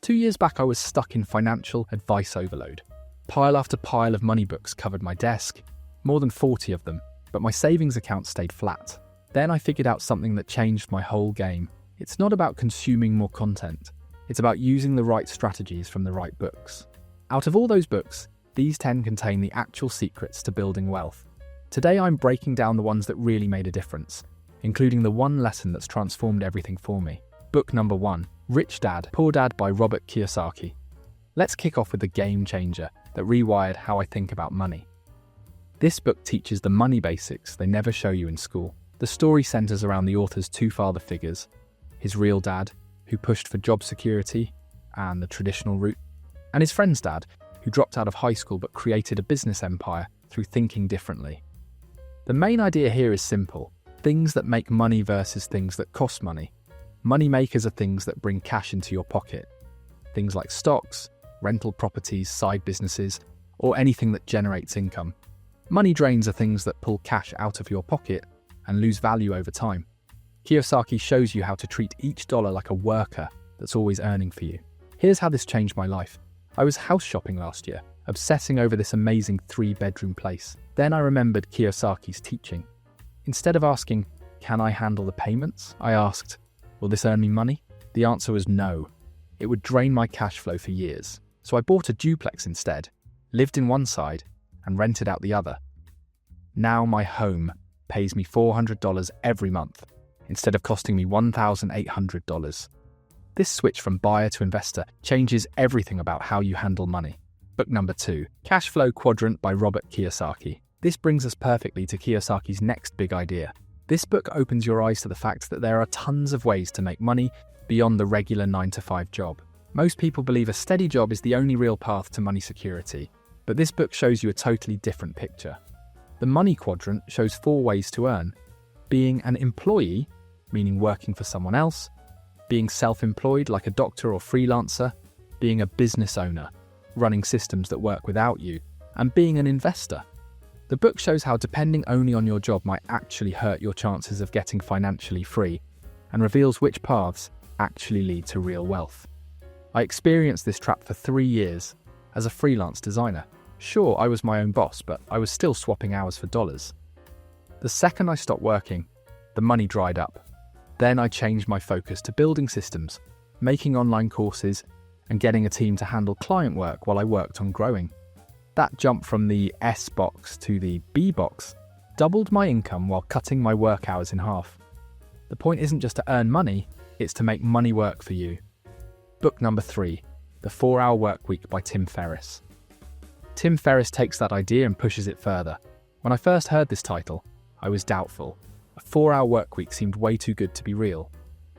2 years back, I was stuck in financial advice overload. Pile after pile of money books covered my desk, more than 40 of them, but my savings account stayed flat. Then I figured out something that changed my whole game. It's not about consuming more content. It's about using the right strategies from the right books. Out of all those books, these 10 contain the actual secrets to building wealth. Today I'm breaking down the ones that really made a difference, including the one lesson that's transformed everything for me. Book number 1, Rich Dad, Poor Dad by Robert Kiyosaki. Let's kick off with the game changer that rewired how I think about money. This book teaches the money basics they never show you in school. The story centers around the author's two father figures, his real dad, who pushed for job security and the traditional route, and his friend's dad, who dropped out of high school but created a business empire through thinking differently. The main idea here is simple: things that make money versus things that cost money. Money makers are things that bring cash into your pocket. Things like stocks, rental properties, side businesses, or anything that generates income. Money drains are things that pull cash out of your pocket and lose value over time. Kiyosaki shows you how to treat each dollar like a worker that's always earning for you. Here's how this changed my life. I was house shopping last year, obsessing over this amazing 3-bedroom place. Then I remembered Kiyosaki's teaching. Instead of asking, "Can I handle the payments?" I asked, "Will this earn me money?" The answer was no. It would drain my cash flow for years. So I bought a duplex instead, lived in one side, and rented out the other. Now my home pays me $400 every month, instead of costing me $1,800. This switch from buyer to investor changes everything about how you handle money. Book number 2, Cash Flow Quadrant by Robert Kiyosaki. This brings us perfectly to Kiyosaki's next big idea. This book opens your eyes to the fact that there are tons of ways to make money beyond the regular 9-to-5 job. Most people believe a steady job is the only real path to money security, but this book shows you a totally different picture. The money quadrant shows 4 ways to earn: being an employee, meaning working for someone else; being self-employed like a doctor or freelancer; being a business owner, running systems that work without you; and being an investor. The book shows how depending only on your job might actually hurt your chances of getting financially free, and reveals which paths actually lead to real wealth. I experienced this trap for 3 years as a freelance designer. Sure, I was my own boss, but I was still swapping hours for dollars. The second I stopped working, the money dried up. Then I changed my focus to building systems, making online courses, and getting a team to handle client work while I worked on growing. That jump from the S box to the B box doubled my income while cutting my work hours in half. The point isn't just to earn money, it's to make money work for you. Book number 3, The 4-Hour Workweek by Tim Ferriss. Tim Ferriss takes that idea and pushes it further. When I first heard this title, I was doubtful. A 4-hour workweek seemed way too good to be real.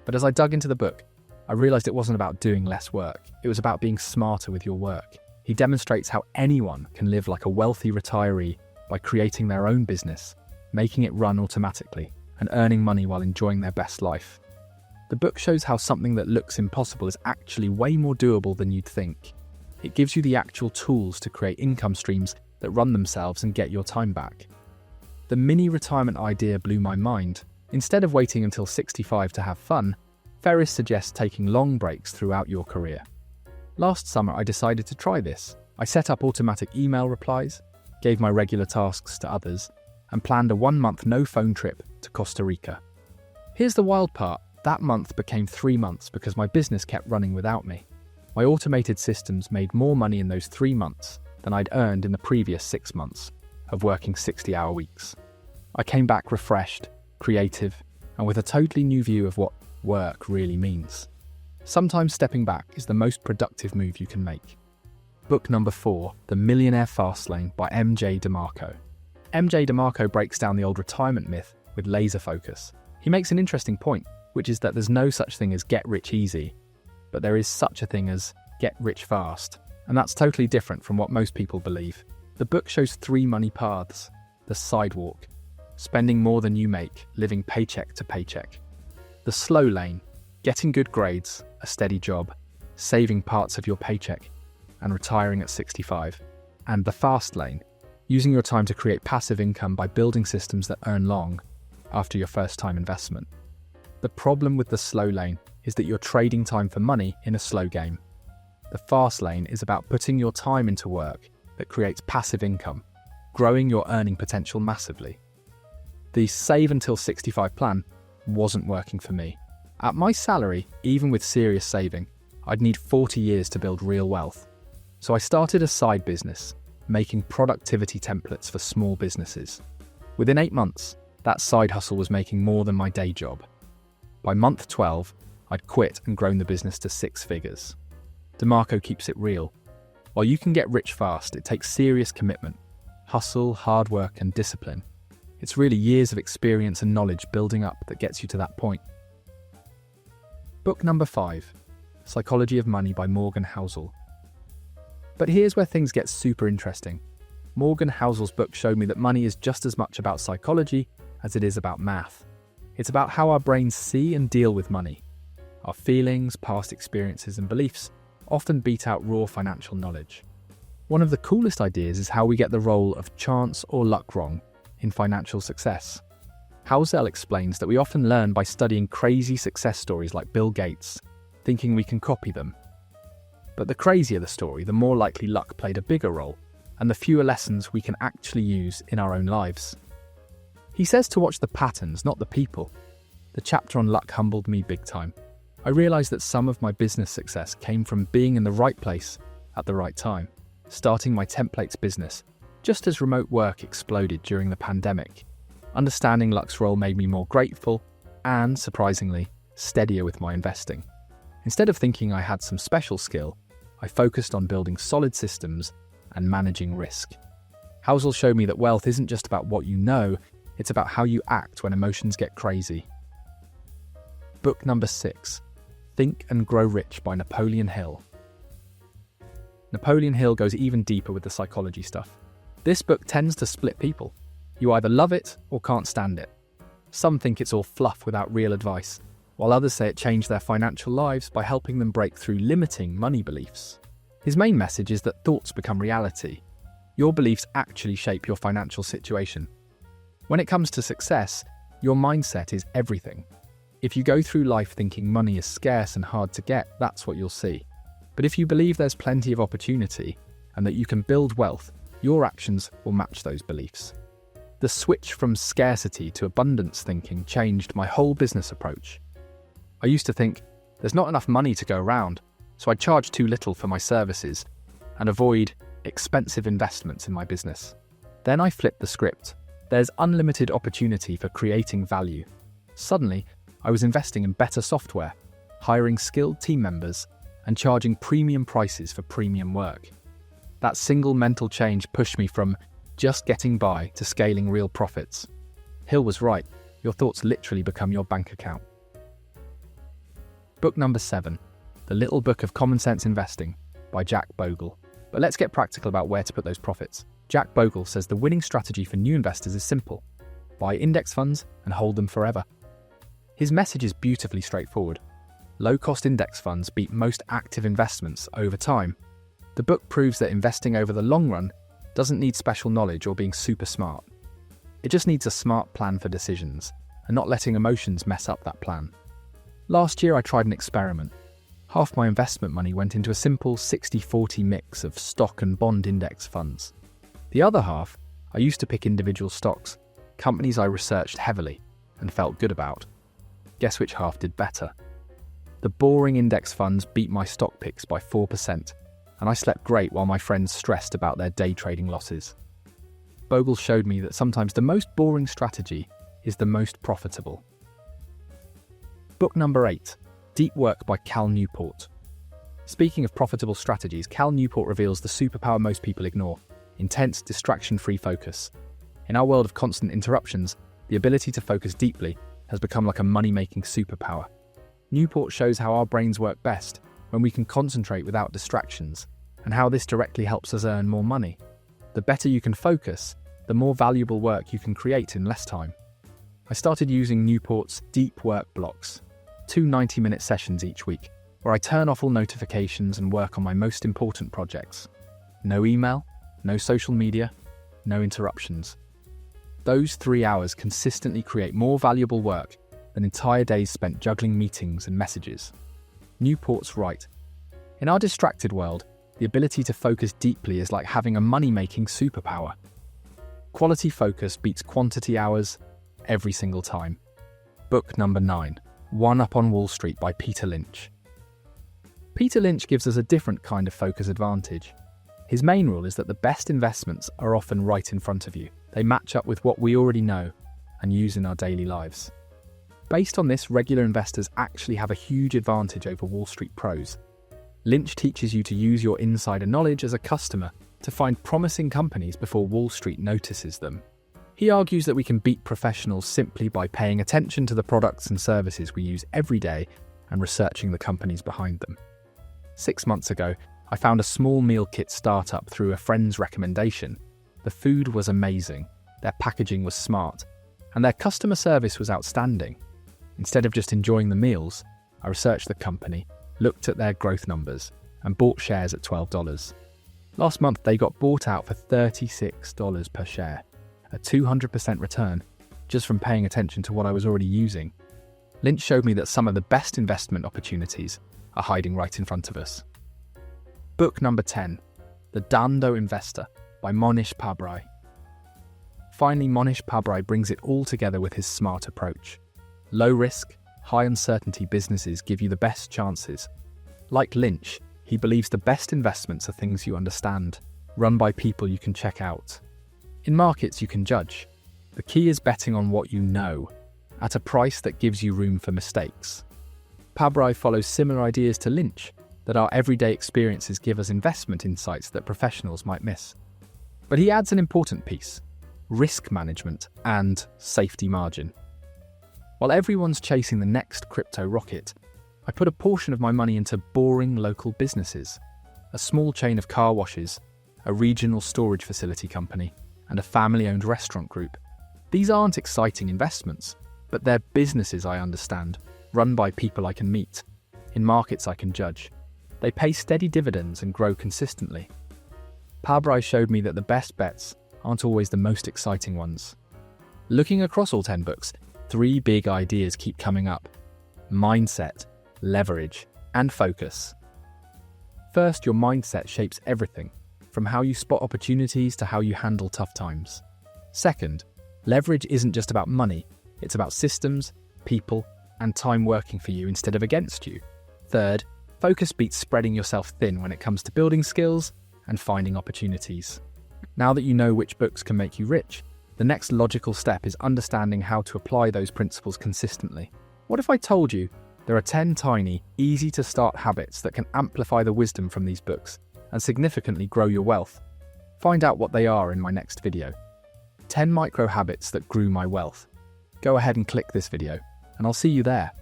But as I dug into the book, I realized it wasn't about doing less work. It was about being smarter with your work. He demonstrates how anyone can live like a wealthy retiree by creating their own business, making it run automatically, and earning money while enjoying their best life. The book shows how something that looks impossible is actually way more doable than you'd think. It gives you the actual tools to create income streams that run themselves and get your time back. The mini retirement idea blew my mind. Instead of waiting until 65 to have fun, Ferriss suggests taking long breaks throughout your career. Last summer, I decided to try this. I set up automatic email replies, gave my regular tasks to others, and planned a 1-month no-phone trip to Costa Rica. Here's the wild part. That month became 3 months because my business kept running without me. My automated systems made more money in those 3 months than I'd earned in the previous 6 months of working 60-hour weeks. I came back refreshed, creative, and with a totally new view of what work really means. Sometimes stepping back is the most productive move you can make. Book number 4, The Millionaire Fastlane by M.J. DeMarco. M.J. DeMarco breaks down the old retirement myth with laser focus. He makes an interesting point, which is that there's no such thing as get rich easy, but there is such a thing as get rich fast, and that's totally different from what most people believe. The book shows 3 money paths: the sidewalk, spending more than you make, living paycheck to paycheck; the slow lane, getting good grades, a steady job, saving parts of your paycheck, and retiring at 65; and the fast lane, using your time to create passive income by building systems that earn long after your first-time investment. The problem with the slow lane is that you're trading time for money in a slow game. The fast lane is about putting your time into work that creates passive income, growing your earning potential massively. The save until 65 plan wasn't working for me. At my salary, even with serious saving, I'd need 40 years to build real wealth. So I started a side business, making productivity templates for small businesses. Within 8 months, that side hustle was making more than my day job. By month 12, I'd quit and grown the business to 6 figures. DeMarco keeps it real. While you can get rich fast, it takes serious commitment, hustle, hard work, and discipline. It's really years of experience and knowledge building up that gets you to that point. Book number 5, Psychology of Money by Morgan Housel. But here's where things get super interesting. Morgan Housel's book showed me that money is just as much about psychology as it is about math. It's about how our brains see and deal with money. Our feelings, past experiences, and beliefs often beat out raw financial knowledge. One of the coolest ideas is how we get the role of chance or luck wrong in financial success. Housel explains that we often learn by studying crazy success stories like Bill Gates, thinking we can copy them. But the crazier the story, the more likely luck played a bigger role, and the fewer lessons we can actually use in our own lives. He says to watch the patterns, not the people. The chapter on luck humbled me big time. I realised that some of my business success came from being in the right place at the right time, starting my templates business, just as remote work exploded during the pandemic. Understanding luck's role made me more grateful and, surprisingly, steadier with my investing. Instead of thinking I had some special skill, I focused on building solid systems and managing risk. Housel showed me that wealth isn't just about what you know, it's about how you act when emotions get crazy. Book number 6, Think and Grow Rich by Napoleon Hill. Napoleon Hill goes even deeper with the psychology stuff. This book tends to split people. You either love it or can't stand it. Some think it's all fluff without real advice, while others say it changed their financial lives by helping them break through limiting money beliefs. His main message is that thoughts become reality. Your beliefs actually shape your financial situation. When it comes to success, your mindset is everything. If you go through life thinking money is scarce and hard to get, that's what you'll see. But if you believe there's plenty of opportunity and that you can build wealth, your actions will match those beliefs. The switch from scarcity to abundance thinking changed my whole business approach. I used to think, there's not enough money to go around, so I charge too little for my services and avoid expensive investments in my business. Then I flipped the script. There's unlimited opportunity for creating value. Suddenly, I was investing in better software, hiring skilled team members, and charging premium prices for premium work. That single mental change pushed me from just getting by to scaling real profits. Hill was right. Your thoughts literally become your bank account. Book number 7, The Little Book of Common Sense Investing by Jack Bogle. But let's get practical about where to put those profits. Jack Bogle says the winning strategy for new investors is simple. Buy index funds and hold them forever. His message is beautifully straightforward. Low-cost index funds beat most active investments over time. The book proves that investing over the long run doesn't need special knowledge or being super smart. It just needs a smart plan for decisions and not letting emotions mess up that plan. Last year I tried an experiment. Half my investment money went into a simple 60-40 mix of stock and bond index funds. The other half I used to pick individual stocks, companies I researched heavily and felt good about. Guess which half did better? The boring index funds beat my stock picks by 4%, and I slept great while my friends stressed about their day trading losses. Bogle showed me that sometimes the most boring strategy is the most profitable. Book number 8, Deep Work by Cal Newport. Speaking of profitable strategies, Cal Newport reveals the superpower most people ignore: intense, distraction-free focus. In our world of constant interruptions, the ability to focus deeply has become like a money-making superpower. Newport shows how our brains work best when we can concentrate without distractions, and how this directly helps us earn more money. The better you can focus, the more valuable work you can create in less time. I started using Newport's Deep Work blocks, 2 90-minute sessions each week, where I turn off all notifications and work on my most important projects. No email, no social media, no interruptions. Those 3 hours consistently create more valuable work than entire days spent juggling meetings and messages. Newport's right. In our distracted world, the ability to focus deeply is like having a money-making superpower. Quality focus beats quantity hours every single time. Book number 9, One Up on Wall Street by Peter Lynch. Peter Lynch gives us a different kind of focus advantage. His main rule is that the best investments are often right in front of you. They match up with what we already know and use in our daily lives. Based on this, regular investors actually have a huge advantage over Wall Street pros. Lynch teaches you to use your insider knowledge as a customer to find promising companies before Wall Street notices them. He argues that we can beat professionals simply by paying attention to the products and services we use every day and researching the companies behind them. 6 months ago, I found a small meal kit startup through a friend's recommendation. The food was amazing, their packaging was smart, and their customer service was outstanding. Instead of just enjoying the meals, I researched the company, looked at their growth numbers, and bought shares at $12. Last month, they got bought out for $36 per share, a 200% return, just from paying attention to what I was already using. Lynch showed me that some of the best investment opportunities are hiding right in front of us. Book number 10, The Dando Investor by Monish Pabrai. Finally, Monish Pabrai brings it all together with his smart approach. Low risk, high uncertainty businesses give you the best chances. Like Lynch, he believes the best investments are things you understand, run by people you can check out. In markets you can judge. The key is betting on what you know, at a price that gives you room for mistakes. Pabrai follows similar ideas to Lynch, that our everyday experiences give us investment insights that professionals might miss. But he adds an important piece: risk management and safety margin. While everyone's chasing the next crypto rocket, I put a portion of my money into boring local businesses, a small chain of car washes, a regional storage facility company, and a family-owned restaurant group. These aren't exciting investments, but they're businesses I understand, run by people I can meet, in markets I can judge. They pay steady dividends and grow consistently. Pabrai showed me that the best bets aren't always the most exciting ones. Looking across all 10 books, 3 big ideas keep coming up: mindset, leverage, and focus. First, your mindset shapes everything, from how you spot opportunities to how you handle tough times. Second, leverage isn't just about money, it's about systems, people, and time working for you instead of against you. Third, focus beats spreading yourself thin when it comes to building skills and finding opportunities. Now that you know which books can make you rich, the next logical step is understanding how to apply those principles consistently. What if I told you there are 10 tiny, easy-to-start habits that can amplify the wisdom from these books and significantly grow your wealth? Find out what they are in my next video. 10 micro habits that grew my wealth. Go ahead and click this video, and I'll see you there.